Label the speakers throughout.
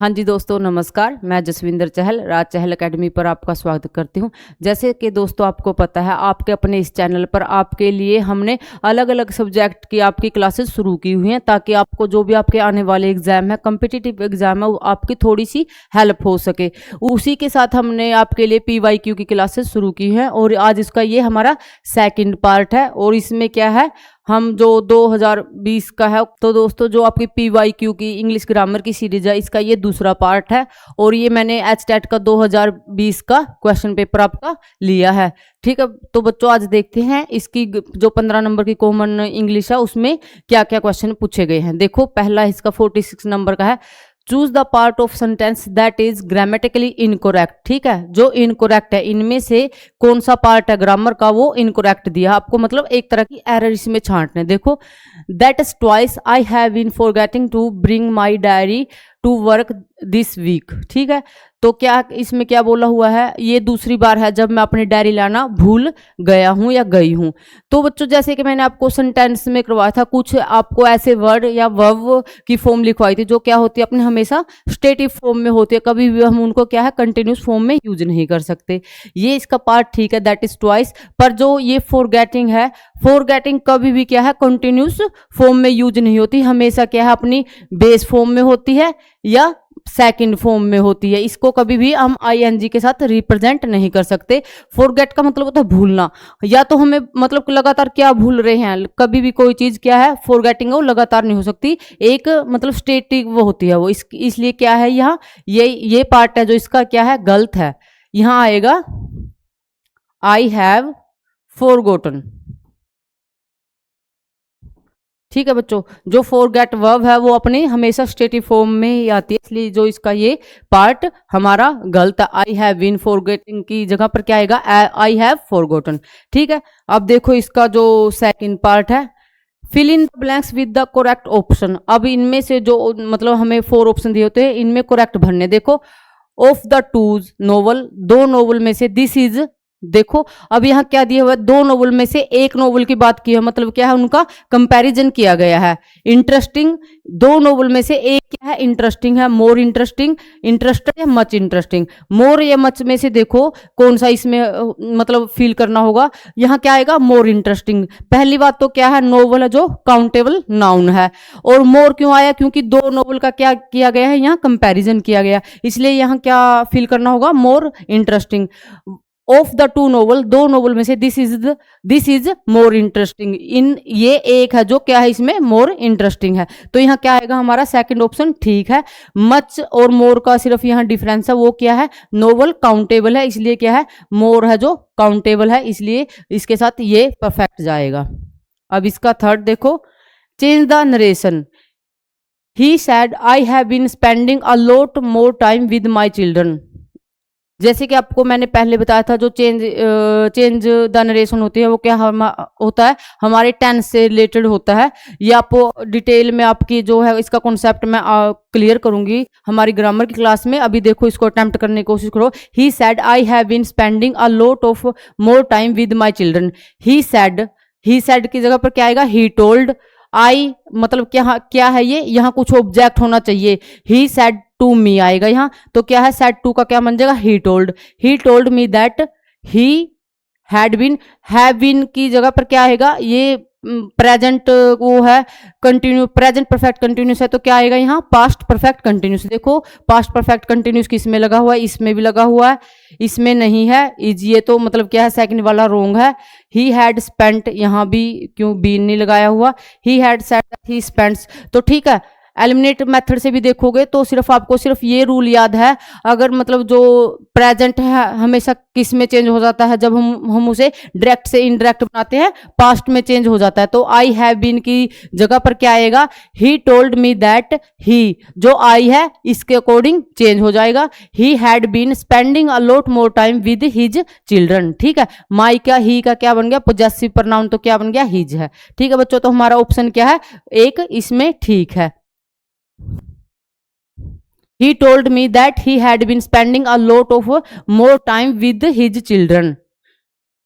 Speaker 1: हाँ जी दोस्तों, नमस्कार। मैं जसविंदर चहल राज चहल एकेडमी पर आपका स्वागत करती हूँ। जैसे कि दोस्तों आपको पता है, आपके अपने इस चैनल पर आपके लिए हमने अलग अलग सब्जेक्ट की आपकी क्लासेस शुरू की हुई हैं, ताकि आपको जो भी आपके आने वाले एग्जाम है, कॉम्पिटिटिव एग्जाम है, वो आपकी थोड़ी सी हेल्प हो सके। उसी के साथ हमने आपके लिए PYQ की क्लासेस शुरू की हैं और आज इसका ये हमारा सेकंड पार्ट है। और इसमें क्या है, हम जो 2020 का है, तो दोस्तों जो आपकी PYQ की इंग्लिश ग्रामर की सीरीज है, इसका ये दूसरा पार्ट है। और ये मैंने HTET का 2020 का क्वेश्चन पेपर आपका लिया है। ठीक है, तो बच्चों आज देखते हैं इसकी जो 15 नंबर की कॉमन इंग्लिश है, उसमें क्या क्या क्वेश्चन पूछे गए हैं। देखो, पहला इसका 46 नंबर का है, choose the part of sentence that is grammatically incorrect. ठीक है, जो इनकोरेक्ट है, इनमें से कौन सा पार्ट है ग्रामर का वो इनकोरेक्ट दिया आपको, मतलब एक तरह की एरर इसमें छांटने। देखो, that is twice I have been forgetting to bring my diary to work this week. ठीक है, तो क्या इसमें क्या बोला हुआ है, ये दूसरी बार है जब मैं अपनी डायरी लाना भूल गया हूं या गई हूं। तो बच्चों जैसे कि मैंने आपको सेंटेंस में करवाया था, कुछ आपको ऐसे वर्ड या वर्ब की फॉर्म लिखवाई थी जो क्या होती है, अपने हमेशा स्टेटिव फॉर्म में होती है, कभी भी हम उनको क्या है कंटिन्यूस फॉर्म में यूज नहीं कर सकते। ये इसका पार्ट ठीक है, दैट इज ट्वाइस। पर जो ये फॉरगेटिंग है, फॉरगेटिंग कभी भी क्या है कंटिन्यूस फॉर्म में यूज नहीं होती, हमेशा क्या है अपनी बेस फॉर्म में होती है या सेकंड फॉर्म में होती है। इसको कभी भी हम ING के साथ रिप्रेजेंट नहीं कर सकते। फॉरगेट का मतलब होता है भूलना, या तो हमें मतलब लगातार क्या भूल रहे हैं, कभी भी कोई चीज क्या है फॉरगेटिंग है वो लगातार नहीं हो सकती, एक मतलब स्टेटिक वो होती है वो। इसलिए क्या है यहाँ ये पार्ट है जो इसका क्या है गलत है। यहाँ आएगा आई हैव फॉरगॉटन। ठीक है बच्चों, जो फॉरगेट वर्ब है वो अपने हमेशा स्टेटिव फॉर्म में ही आती है, इसलिए जो इसका ये पार्ट हमारा गलत है। आई हैव बीन फॉरगेटिंग की जगह पर क्या आएगा, आई हैव फॉरगॉटन। ठीक है, अब देखो इसका जो सेकंड पार्ट है, fill in the blanks with the correct option. अब इनमें से जो मतलब हमें 4 ऑप्शन दिए होते हैं, इनमें करेक्ट भरने। देखो, of the twos novel, 2 novel में से दिस इज। देखो, अब यहाँ क्या दिया हुआ है, 2 नोवेल में से एक नोवेल की बात की है, मतलब क्या है उनका कंपैरिजन किया गया है। इंटरेस्टिंग, 2 नोवेल में से एक क्या है इंटरेस्टिंग है, मोर इंटरेस्टिंग, इंटरेस्टेड या मच इंटरेस्टिंग। मोर या मच में से देखो कौन सा इसमें मतलब फील करना होगा, यहाँ क्या आएगा मोर इंटरेस्टिंग। पहली बात तो क्या है, नोवेल है जो काउंटेबल नाउन है। और मोर क्यों आया, क्योंकि 2 नोवेल का क्या किया गया है, यहाँ कंपैरिजन किया गया, इसलिए यहाँ क्या फील करना होगा, more interesting. Of the 2 novel, 2 novel में से दिस इज मोर इंटरेस्टिंग, इन ये एक है जो क्या है इसमें मोर इंटरेस्टिंग है। तो यहाँ क्या आएगा हमारा सेकंड ऑप्शन ठीक है। मच और मोर का सिर्फ यहाँ डिफरेंस है, वो क्या है, नोवेल काउंटेबल है, इसलिए क्या है मोर है जो काउंटेबल है, इसलिए इसके साथ ये परफेक्ट जाएगा। अब इसका थर्ड देखो, change the narration. He said I have been spending a lot more time with my children. जैसे कि आपको मैंने पहले बताया था, जो चेंज द नरेशन होती है वो क्या होता है, हमारे टेंस से रिलेटेड होता है। ये आपको डिटेल में आपकी जो है इसका कॉन्सेप्ट मैं क्लियर करूंगी हमारी ग्रामर की क्लास में। अभी देखो इसको अटेम्प्ट करने की कोशिश करो। He said I have been spending a lot of more time with my children. He said की जगह पर क्या आएगा, ही टोल्ड। आई मतलब क्या है ये, यहाँ कुछ ऑब्जेक्ट होना चाहिए, ही सैड टू मी आएगा यहाँ, तो क्या है सैड टू का क्या बन जाएगा, he told me that he had been. Have been की जगह पर क्या आएगा, ये प्रेजेंट वो है कंटिन्यू, प्रेजेंट परफेक्ट कंटिन्यूस है, तो क्या आएगा यहाँ पास्ट परफेक्ट कंटिन्यूस। देखो पास्ट परफेक्ट कंटिन्यूस किस में लगा हुआ है, इसमें भी लगा हुआ है, इसमें नहीं है, इज ये तो मतलब क्या है सेकंड वाला रोंग है। ही हैड स्पेंट, यहाँ भी क्यों बीन नहीं लगाया हुआ, he had said that he spends, तो ठीक है। एलिमिनेट मेथड से भी देखोगे तो सिर्फ आपको सिर्फ ये रूल याद है, अगर मतलब जो प्रेजेंट है हमेशा किस में चेंज हो जाता है, जब हम उसे डायरेक्ट से इनडायरेक्ट बनाते हैं पास्ट में चेंज हो जाता है। तो आई हैव बीन की जगह पर क्या आएगा, ही टोल्ड मी दैट ही, जो आई है इसके अकॉर्डिंग चेंज हो जाएगा, he had been spending a lot more time with his children. ठीक है, माई का ही का क्या बन गया पोजेसिव प्रोनाउन, तो क्या बन गया हिज है। ठीक है बच्चों, तो हमारा ऑप्शन क्या है, एक इसमें ठीक है। He told me that he had been spending a lot of more time with his children.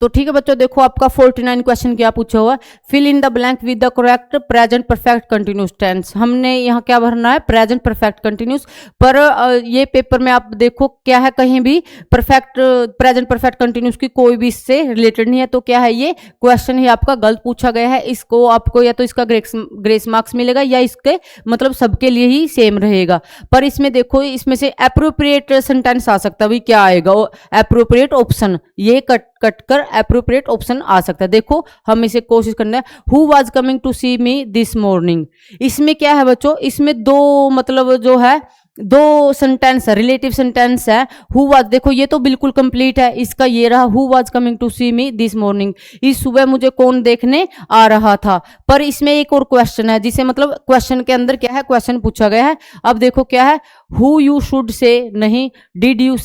Speaker 1: तो ठीक है बच्चों, देखो आपका 49 क्वेश्चन क्या पूछा हुआ है, fill in the blank with the correct present perfect continuous tense. हमने यहाँ क्या भरना है, प्रेजेंट परफेक्ट कंटिन्यूस। पर ये पेपर में आप देखो क्या है, कहीं भी परफेक्ट प्रेजेंट परफेक्ट कंटिन्यूस की कोई भी इससे रिलेटेड नहीं है। तो क्या है, ये क्वेश्चन ही आपका गलत पूछा गया है। इसको आपको या तो इसका ग्रेस मार्क्स मिलेगा या इसके मतलब सबके लिए ही सेम रहेगा। पर इसमें देखो, इसमें से अप्रोप्रिएट सेंटेंस आ सकता है, भाई क्या आएगा, अप्रोप्रिएट ऑप्शन, ये कट कर अप्रोप्रिएट ऑप्शन आ सकता है। देखो हम इसे कोशिश करना है, who was coming to see me this morning. इसमें क्या है बच्चों, इसमें दो मतलब जो है दो सेंटेंस है, रिलेटिव सेंटेंस है। हु वाज, देखो ये तो बिल्कुल कंप्लीट है, इसका ये रहा, who was coming to see me this morning, इस सुबह मुझे कौन देखने आ रहा था। पर इसमें एक और क्वेश्चन है, जिसे मतलब क्वेश्चन के अंदर क्या है, क्वेश्चन पूछा गया है। अब देखो क्या है, हु यू शुड से नहीं, डिड यू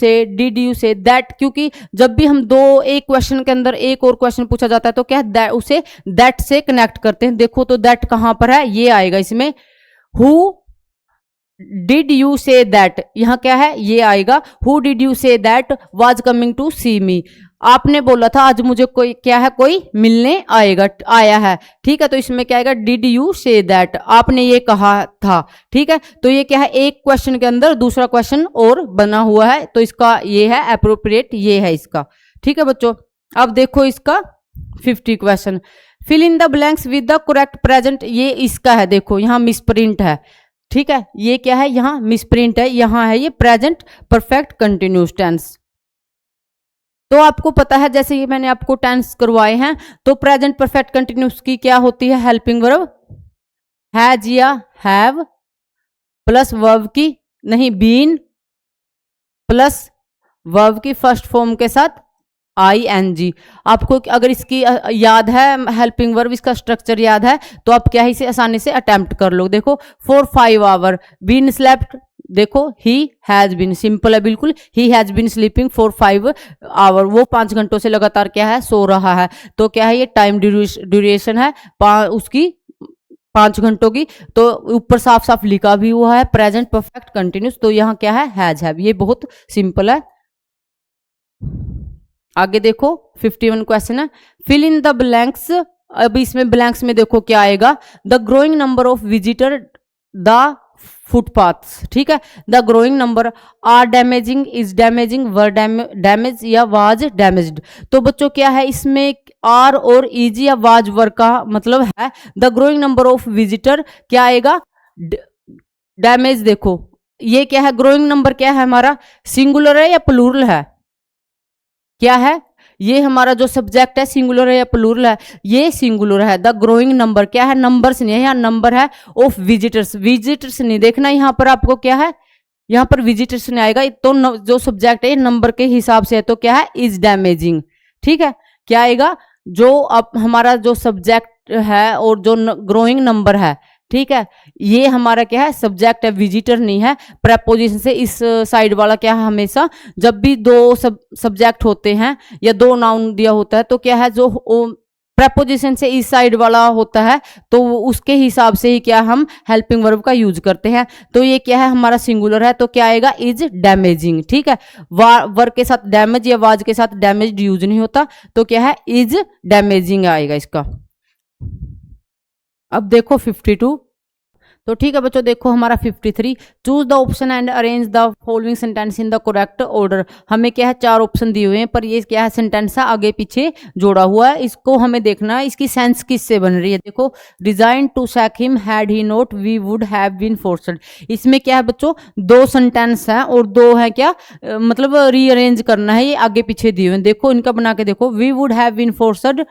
Speaker 1: से दैट, क्योंकि जब भी हम एक क्वेश्चन के अंदर एक और क्वेश्चन पूछा जाता है तो क्या है, उसे दैट से कनेक्ट करते हैं। देखो तो दैट कहां पर है, ये आएगा इसमें, who did you say that, यहां क्या है, ये आएगा, who did you say that was coming to see me. आपने बोला था आज मुझे कोई क्या है, कोई मिलने आया है, ठीक है। तो इसमें क्या आएगा, डिड यू से दैट, आपने ये कहा था, ठीक है। तो ये क्या है, एक क्वेश्चन के अंदर दूसरा क्वेश्चन और बना हुआ है, तो इसका ये है अप्रोप्रिएट, ये है इसका, ठीक है बच्चों। अब देखो इसका 50 question, fill in the blanks with the correct present, ये इसका है, देखो यहाँ मिसप्रिंट है, ठीक है। ये क्या है, यहां मिसप्रिंट है, यहां है ये प्रेजेंट परफेक्ट कंटिन्यूस टेंस। तो आपको पता है, जैसे ये मैंने आपको टेंस करवाए हैं, तो प्रेजेंट परफेक्ट कंटिन्यूस की क्या होती है, हेल्पिंग वर्ब हैज या हैव प्लस वर्ब की नहीं बीन प्लस वर्ब की फर्स्ट फॉर्म के साथ ING। आपको अगर इसकी याद है, हेल्पिंग वर्ब इसका स्ट्रक्चर याद है, तो आप क्या है, इसे आसानी से अटेम्प्ट कर लो। देखो 4 5 आवर, बीन स्लेप्ट, देखो ही हैज बीन, सिंपल है बिल्कुल, he has been sleeping for 5 hour, वो 5 घंटों से लगातार क्या है, सो रहा है। तो क्या है, ये टाइम ड्यूरेशन है उसकी 5 घंटों की। तो ऊपर साफ साफ लिखा भी हुआ है प्रेजेंट परफेक्ट कंटिन्यूस, तो यहाँ क्या है, हैज हैव, ये बहुत सिंपल है। आगे देखो 51 क्वेश्चन है, फिल इन द ब्लैंक्स। अब इसमें ब्लैंक्स में देखो क्या आएगा, the growing number of visitor the footpaths, ठीक है। The growing number, are damaging, is damaging, were damage या वाज डैमेज्ड। तो बच्चों क्या है, इसमें आर और इज या वाज वर का मतलब है, the growing number of visitor क्या आएगा, डैमेज। देखो ये क्या है, ग्रोइंग नंबर क्या है हमारा, सिंगुलर है या प्लूरल है, क्या है, ये हमारा जो सब्जेक्ट है सिंगुलर है या प्लूरल है, ये सिंगुलर है। द ग्रोइंग नंबर क्या है, नंबर्स नहीं है, यहाँ नंबर है ऑफ विजिटर्स, विजिटर्स नहीं देखना, यहाँ पर आपको क्या है, यहाँ पर विजिटर्स नहीं आएगा। तो जो सब्जेक्ट है नंबर के हिसाब से है, तो क्या है, इज डैमेजिंग, ठीक है। क्या आएगा, जो अब हमारा जो सब्जेक्ट है और जो ग्रोइंग नंबर है, ठीक है, ये हमारा क्या है, सब्जेक्ट है, विजिटर नहीं है। प्रेपोजिशन से इस साइड वाला क्या है, हमेशा जब भी दो सब्जेक्ट होते हैं या दो नाउन दिया होता है, तो क्या है, जो प्रेपोजिशन से इस साइड वाला होता है, तो उसके हिसाब से ही क्या हम हेल्पिंग वर्ब का यूज करते हैं। तो ये क्या है, हमारा सिंगुलर है, तो क्या आएगा, इज डैमेजिंग, ठीक है। वर्ब के साथ डैमेज या वाज के साथ डैमेज यूज नहीं होता, तो क्या है, इज डैमेजिंग आएगा इसका। अब देखो 52, तो ठीक है बच्चों, देखो हमारा 53, choose the option and arrange the following sentence in the correct order. हमें क्या है, 4 ऑप्शन दिए हुए हैं, पर ये क्या है, सेंटेंस है आगे पीछे जोड़ा हुआ है, इसको हमें देखना है इसकी सेंस किससे बन रही है। देखो, design to sack him had he not we would have been forced. इसमें क्या है बच्चों, 2 सेंटेंस है और 2 है क्या, मतलब रीअरेंज करना है, ये आगे पीछे दिए हुए हैं। देखो इनका बना के देखो, we would have been forced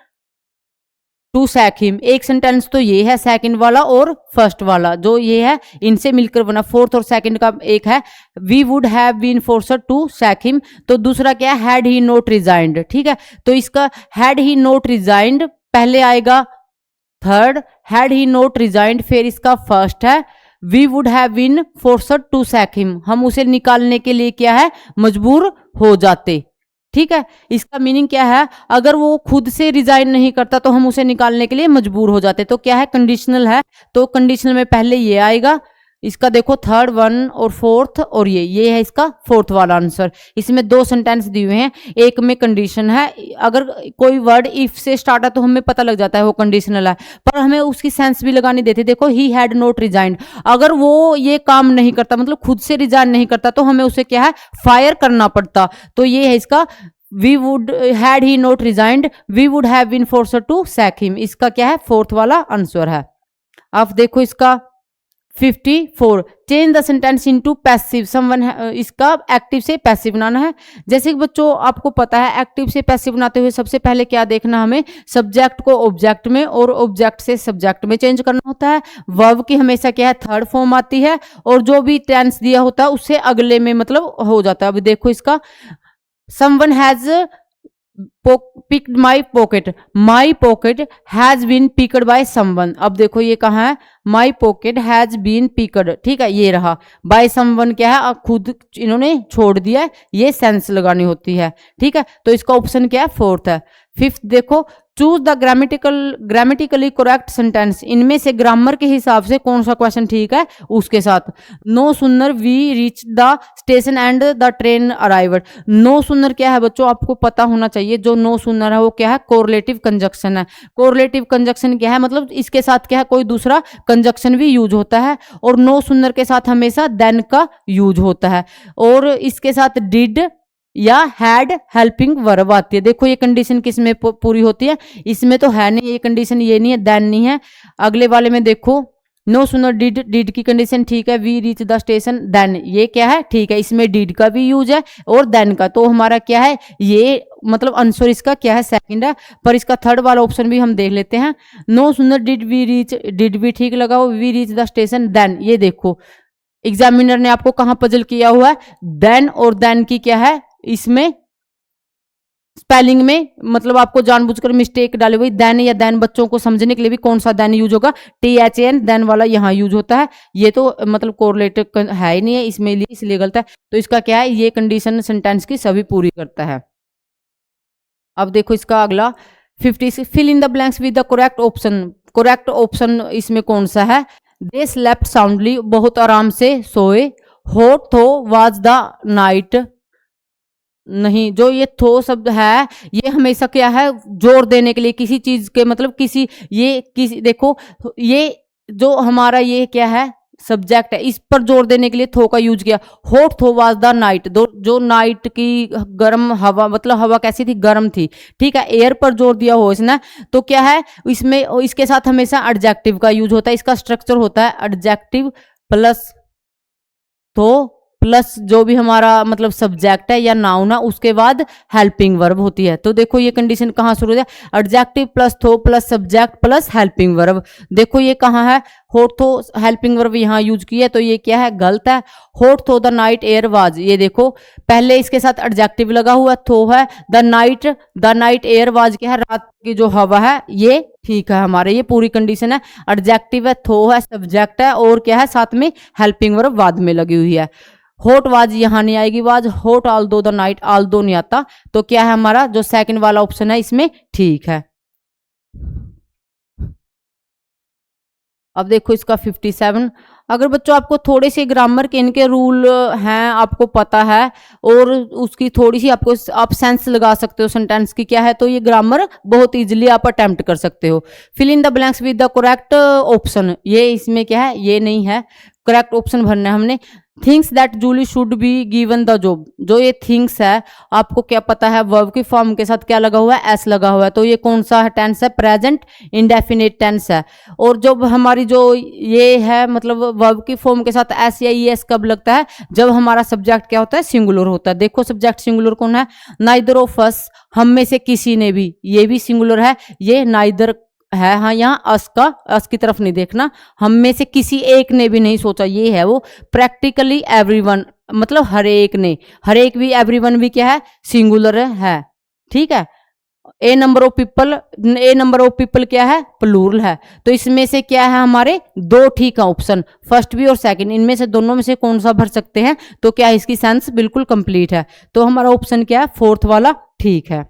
Speaker 1: to sack him, एक सेंटेंस तो ये है सेकंड वाला, और फर्स्ट वाला जो ये है इनसे मिलकर बना, फोर्थ और सेकंड का एक है, we would have been forced to sack him. तो दूसरा क्या है, हैड ही नॉट रिजाइंड, ठीक है। तो इसका हैड ही नॉट रिजाइंड पहले आएगा, third had he not resigned, फिर इसका फर्स्ट है we would have been forced to sack him, हम उसे निकालने के लिए क्या है, मजबूर हो जाते, ठीक है। इसका मीनिंग क्या है, अगर वो खुद से रिजाइन नहीं करता तो हम उसे निकालने के लिए मजबूर हो जाते। तो क्या है, कंडीशनल है, तो कंडीशनल में पहले ये आएगा, इसका देखो थर्ड वन और फोर्थ और ये है इसका फोर्थ वाला आंसर। इसमें दो सेंटेंस दिए हुए हैं, एक में कंडीशन है, अगर कोई वर्ड इफ से स्टार्ट है तो हमें पता लग जाता है वो कंडीशनल है, पर हमें उसकी सेंस भी लगानी देती। देखो ही हैड नॉट रिजाइंड, अगर वो ये काम नहीं करता मतलब खुद से रिजाइन नहीं करता तो हमें उसे क्या है फायर करना पड़ता। तो ये है इसका we would had he not resigned we would have been forced to sack him, इसका क्या है फोर्थ वाला आंसर है। अब देखो इसका 54 change the sentence into passive someone, इसका एक्टिव से पैसिव बनाना है। जैसे कि बच्चों आपको पता है एक्टिव से पैसिव बनाते हुए सबसे पहले क्या देखना, हमें सब्जेक्ट को ऑब्जेक्ट में और ऑब्जेक्ट से सब्जेक्ट में चेंज करना होता है। वर्ब की हमेशा क्या है थर्ड फॉर्म आती है और जो भी टेंस दिया होता है उससे अगले में मतलब हो जाता है। अब देखो इसका someone has picked my pocket has been picked by someone। अब देखो ये कहाँ है, my pocket has been picked, ठीक है ये रहा। by someone क्या है खुद इन्होंने छोड़ दिया है, ये सेंस लगानी होती है, ठीक है। तो इसका ऑप्शन क्या है फोर्थ है। फिफ्थ देखो choose the grammatically correct sentence, इनमें से ग्रामर के हिसाब से कौन सा क्वेश्चन ठीक है उसके साथ। No sooner we reach the station and the train arrived, no sooner क्या है बच्चों आपको पता होना चाहिए, जो नो सुनर है वो क्या है कोरिलेटिव कंजक्शन है। कोरिलेटिव कंजक्शन क्या है मतलब इसके साथ क्या है कोई दूसरा कंजक्शन भी यूज होता है, और नो सुनर के साथ हमेशा देन का यूज होता है, और इसके साथ डिड या हैड हेल्पिंग वर्ब आती है। देखो ये कंडीशन किस में पूरी होती है, इसमें तो है नहीं ये कंडीशन, ये नहीं है देन नहीं है। अगले वाले में देखो नो सुनर डिड की कंडीशन ठीक है, we reach the station then ये क्या है ठीक है, इसमें डिड का भी यूज है और देन का, तो हमारा क्या है ये मतलब आंसर इसका क्या है सेकंड है। पर इसका थर्ड वाला ऑप्शन भी हम देख लेते हैं। No sooner did we reach, did भी ठीक लगाओ, we reach the station then, ये देखो एग्जामिनर ने आपको कहां पजल किया हुआ है, देन और देन की क्या है इसमें स्पेलिंग में मतलब आपको जानबूझकर मिस्टेक डाले हुई, देन या देन बच्चों को समझने के लिए भी कौन सा देन यूज होगा, THAN देन वाला यहाँ यूज होता है, ये तो मतलब कोरिलेटिव है ही नहीं है इसमें, इसलिए गलत है। तो इसका क्या है ये कंडीशन सेंटेंस की सभी पूरी करता है। अब देखो इसका अगला 56 fill in the blanks with the correct option, correct option इसमें कौन सा है। दे स्लेप्ट साउंडली, बहुत आराम से सोए। हॉट थो वाज द नाइट, नहीं जो ये थो शब्द है ये हमेशा क्या है जोर देने के लिए किसी चीज के मतलब किसी ये किसी देखो ये जो हमारा ये क्या है सब्जेक्ट है इस पर जोर देने के लिए थो का यूज किया। हॉट थो वाज द नाइट, जो नाइट की गर्म हवा मतलब हवा कैसी थी गर्म थी, ठीक है एयर पर जोर दिया हो इसने, तो क्या है इसमें इसके साथ हमेशा एडजेक्टिव का यूज होता है। इसका स्ट्रक्चर होता है एडजेक्टिव प्लस तो प्लस जो भी हमारा मतलब सब्जेक्ट है या नाउन है उसके बाद हेल्पिंग वर्ब होती है। तो देखो ये कंडीशन कहाँ शुरू है, एडजेक्टिव प्लस थो plus subject plus helping verb. देखो ये कहाँ है हॉट थो हेल्पिंग वर्ब यहाँ यूज की है, तो ये क्या है गलत है। हॉट थो द नाइट एयर वाज, ये देखो पहले इसके साथ एडजेक्टिव लगा हुआ थो है, द नाइट एयर वाज क्या है रात की जो हवा है, ये ठीक है हमारे ये पूरी कंडीशन है। एडजेक्टिव है थो है सब्जेक्ट है और क्या है साथ में हेल्पिंग वर्ब बाद में लगी हुई है। हॉट वाज यहाँ नहीं आएगी, was hot although the night, although नहीं आता, तो क्या है हमारा जो सेकंड वाला ऑप्शन है इसमें ठीक है। अब देखो इसका 57, अगर बच्चों आपको थोड़े से ग्रामर के इनके रूल हैं आपको पता है और उसकी थोड़ी सी आपको आप सेंस लगा सकते हो सेंटेंस की क्या है, तो ये ग्रामर बहुत इजीली आप अटेम्प्ट कर सकते हो। Fill in the blanks with the correct option, ये इसमें क्या है ये नहीं है, करेक्ट ऑप्शन भरना है हमने। Things that Julie should be given the job, जो ये थिंग्स है आपको क्या पता है वर्ब की फॉर्म के साथ क्या लगा हुआ है एस लगा हुआ है, तो ये कौन सा टेंस है प्रेजेंट इंडेफिनिट टेंस है। और जब हमारी जो ये है मतलब वर्ब की फॉर्म के साथ एस या एस कब लगता है, जब हमारा सब्जेक्ट क्या होता है सिंगुलर होता है। देखो सब्जेक्ट सिंगुलर कौन है, नाइदर ऑफ अस, हम में से किसी ने भी, ये भी सिंगुलर है, ये नाइदर है, हाँ यहाँ अस की तरफ नहीं देखना, हम में से किसी एक ने भी नहीं सोचा, ये है वो प्रैक्टिकली एवरीवन मतलब हर एक ने, हर एक भी एवरीवन भी क्या है सिंगुलर है, ठीक है। ए नंबर ऑफ पीपल क्या है प्लूरल है, तो इसमें से क्या है हमारे दो ठीक है ऑप्शन फर्स्ट भी और सेकंड, इनमें से दोनों में से कौन सा भर सकते हैं, तो क्या इसकी सेंस बिल्कुल कंप्लीट है, तो हमारा ऑप्शन क्या है फोर्थ वाला ठीक है।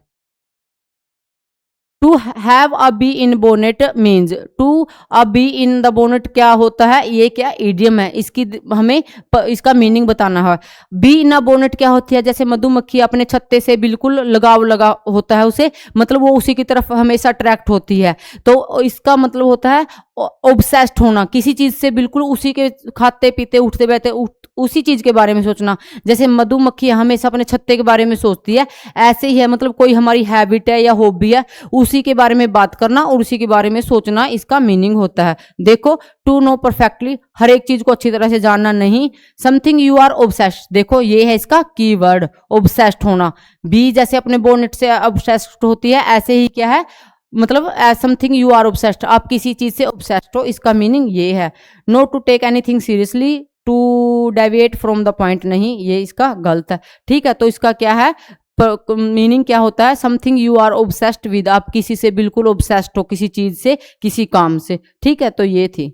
Speaker 1: To have a bee in bonnet means, to a bee in the bonnet क्या होता है, ये क्या इडियम है, इसकी हमें इसका मीनिंग बताना है। बी इन अ बोनेट क्या होती है, जैसे मधुमक्खी अपने छत्ते से बिल्कुल लगाव लगा होता है उसे, मतलब वो उसी की तरफ हमेशा अट्रैक्ट होती है, तो इसका मतलब होता है ऑब्सेस्ड होना, किसी चीज से बिल्कुल उसी के खाते पीते उठते बैठते उसी चीज के बारे में सोचना। जैसे मधुमक्खी हमेशा अपने छत्ते के बारे में सोचती है, ऐसे ही है, मतलब कोई हमारी हैबिट है या हॉबी है, उसी के बारे में बात करना और उसी के बारे में सोचना, इसका मीनिंग होता है। देखो, टू नो परफेक्टली, हर एक चीज को अच्छी तरह से जानना नहीं। समथिंग यू आर ऑब्सेस्ड, देखो ये है इसका कीवर्ड, ऑब्सेस्ड होना। बी जैसे अपने बोनेट से ऑब्सेस्ड होती है, ऐसे ही क्या है, मतलब समथिंग यू आर ऑब्सेस्ड, आप किसी चीज से ऑब्सेस्ड हो, इसका मीनिंग ये है। No to take anything seriously, to deviate from the point, नहीं, ये इसका गलत है। ठीक है, तो इसका क्या है, मीनिंग क्या होता है, something you are obsessed with, आप किसी से बिल्कुल ऑब्सेस्ड हो, किसी चीज से, किसी काम से। ठीक है, तो ये थी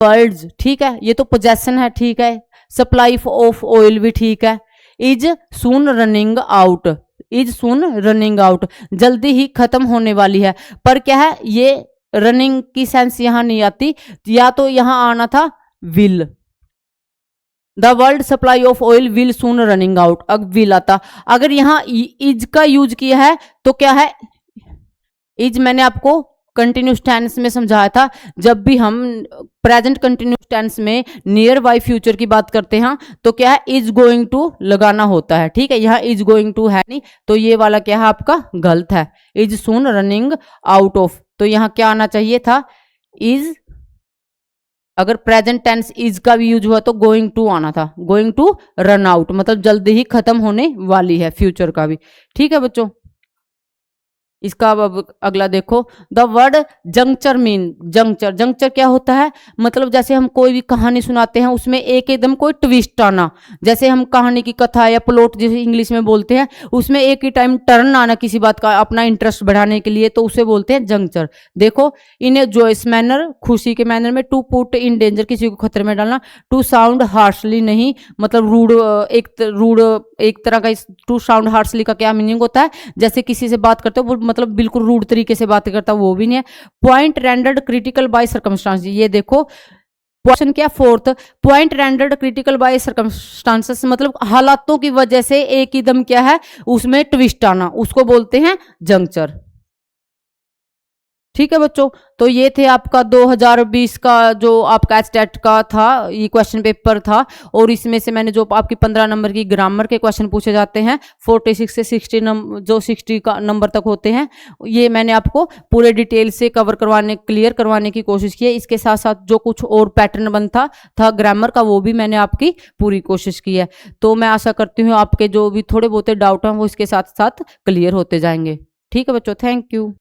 Speaker 1: वर्ड्स। ठीक है, ये तो पोजेशन है। ठीक है, सप्लाई ऑफ ऑयल भी ठीक है। Is soon running out, is soon running out, जल्दी ही खत्म होने वाली है, पर क्या है, ये रनिंग की सेंस यहां नहीं आती, या तो यहां आना था will, the world supply of oil will soon running out, अब विल आता। अगर यहां इज का यूज किया है तो क्या है, इज मैंने आपको कंटिन्यूस टेंस में समझाया था, जब भी हम प्रेजेंट कंटिन्यूस टेंस में नियर बाय फ्यूचर की बात करते हैं तो क्या है, इज गोइंग टू लगाना होता है। ठीक है, यहाँ इज गोइंग टू है नहीं, तो ये वाला क्या है आपका गलत है। Is soon running out of, तो यहाँ क्या आना चाहिए था, इज, अगर प्रेजेंट टेंस इज का भी यूज हुआ तो गोइंग टू आना था, गोइंग टू रन आउट, मतलब जल्दी ही खत्म होने वाली है, फ्यूचर का भी। ठीक है बच्चों, इसका अब अगला देखो, the word juncture mean, juncture, juncture क्या होता है, मतलब जैसे हम कोई भी कहानी सुनाते हैं उसमें एक एकदम कोई ट्विस्ट आना, जैसे हम कहानी की कथा या प्लॉट जैसे इंग्लिश में बोलते हैं, उसमें एक ही टाइम टर्न आना किसी बात का अपना इंटरेस्ट बढ़ाने के लिए, तो उसे बोलते हैं जंक्चर। देखो, इन ए जॉयस मैनर, खुशी के मैनर में, टू पुट इन डेंजर, किसी को खतरे में डालना, टू साउंड हार्शली, नहीं मतलब रूड, रूड एक तरह का, टू साउंड हार्शली का क्या मीनिंग होता है, जैसे किसी से बात करते हो वो मतलब बिल्कुल रूड तरीके से बात करता, वो भी नहीं है। Point rendered critical by circumstance, ये देखो क्वेश्चन क्या, fourth, point rendered critical by circumstances, मतलब हालातों की वजह से एक एकदम क्या है उसमें ट्विस्ट आना, उसको बोलते हैं जंक्चर। ठीक है बच्चों, तो ये थे आपका 2020 का जो आपका स्टेट का था, ये क्वेश्चन पेपर था, और इसमें से मैंने जो आपकी 15 नंबर की ग्रामर के क्वेश्चन पूछे जाते हैं 46 से 60 नंबर, जो 60 का नंबर तक होते हैं, ये मैंने आपको पूरे डिटेल से कवर करवाने, क्लियर करवाने की कोशिश की है। इसके साथ साथ जो कुछ और पैटर्न बनता था ग्रामर का, वो भी मैंने आपकी पूरी कोशिश की है। तो मैं आशा करती हूँ आपके जो भी थोड़े बहुत डाउट हैं वो इसके साथ साथ क्लियर होते जाएंगे। ठीक है बच्चों, थैंक यू।